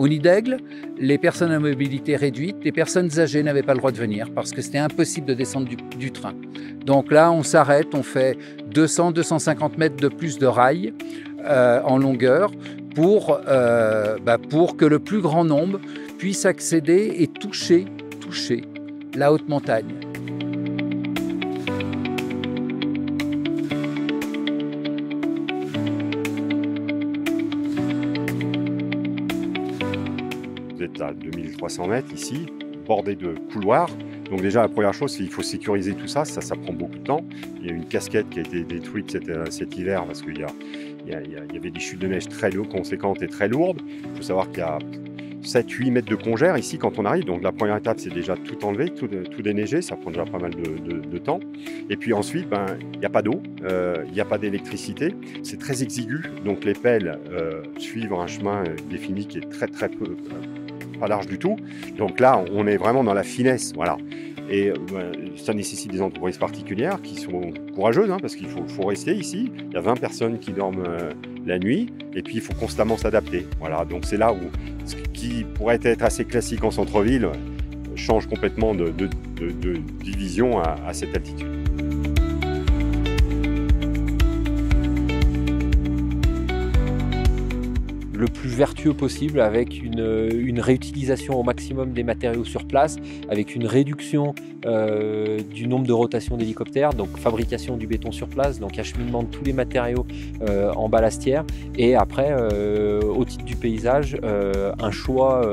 Au Nid d'Aigle, les personnes à mobilité réduite, les personnes âgées n'avaient pas le droit de venir parce que c'était impossible de descendre du train. Donc là, on s'arrête, on fait 200-250 mètres de plus de rails en longueur pour que le plus grand nombre puisse accéder et toucher la haute montagne. Vous êtes à 2300 mètres ici, bordé de couloirs. Donc déjà, la première chose, c'est qu'il faut sécuriser tout ça. Ça prend beaucoup de temps. Il y a une casquette qui a été détruite cet hiver parce qu'il y avait des chutes de neige très conséquentes et très lourdes. Il faut savoir qu'il y a 7-8 mètres de congère ici quand on arrive. Donc la première étape, c'est déjà tout enlever, tout déneiger. Ça prend déjà pas mal de temps. Et puis ensuite, il n'y a pas d'eau, il n'y a pas d'électricité. C'est très exigu. Donc les pelles suivent un chemin défini qui est très peu... pas large du tout. Donc là, on est vraiment dans la finesse. Voilà. Et ça nécessite des entreprises particulières qui sont courageuses, hein, parce qu'il faut rester ici. Il y a 20 personnes qui dorment la nuit, et puis il faut constamment s'adapter. Voilà. Donc c'est là où ce qui pourrait être assez classique en centre-ville change complètement de division à cette altitude. Le plus vertueux possible, avec une réutilisation au maximum des matériaux sur place, avec une réduction du nombre de rotations d'hélicoptères, donc fabrication du béton sur place, donc acheminement de tous les matériaux en ballastière, et après, au titre du paysage, un choix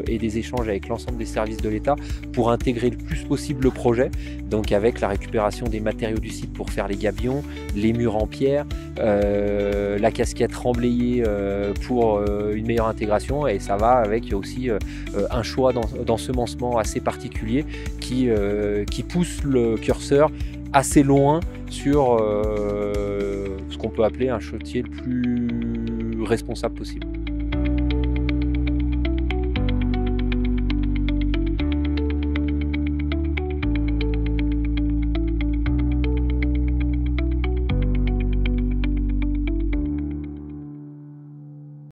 et des échanges avec l'ensemble des services de l'État pour intégrer le plus possible le projet, donc avec la récupération des matériaux du site pour faire les gabions, les murs en pierre, la casquette remblayée pour une meilleure intégration, et ça va avec aussi un choix d'ensemencement assez particulier qui pousse le curseur assez loin sur ce qu'on peut appeler un chôtier le plus responsable possible.